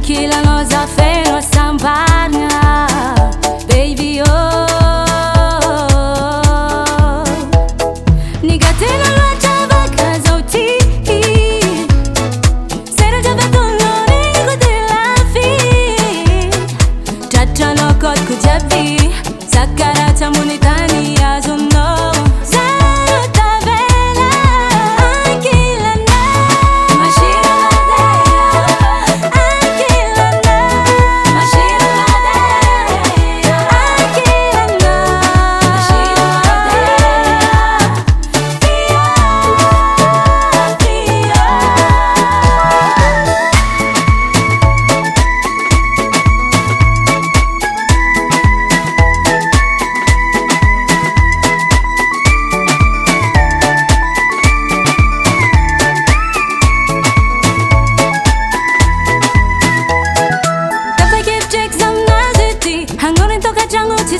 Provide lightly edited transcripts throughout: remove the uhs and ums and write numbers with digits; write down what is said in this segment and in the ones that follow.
Ankilanao za feno sambarna baby oh nigatena loatra baka zao ty sera jabatonao nigo de lafy tratranao kodiko jiaby zakaratra ambony tany azonao zaro tavela ankilanao mashira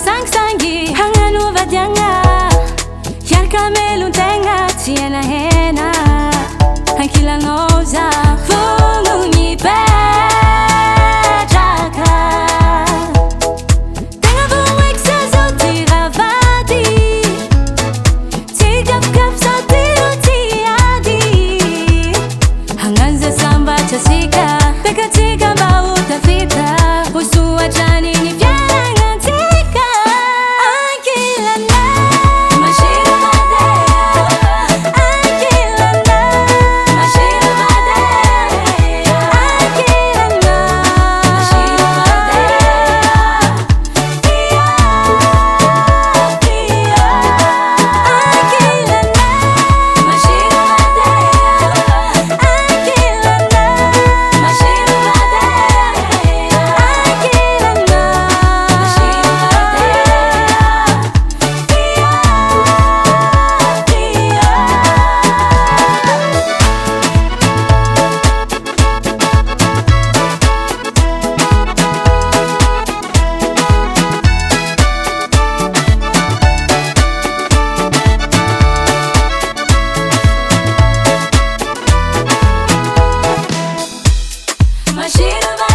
Sang-sangi hanganovadiagna hiarakamelon-tegna tsy henahena ankilanao za fogno nipetraka tegna voeky za zao ty ravady tsy gafigafy za ty ro ty ady hagnano za sambatra sika bekatsika mba ho tafita ho soatrany ny mashira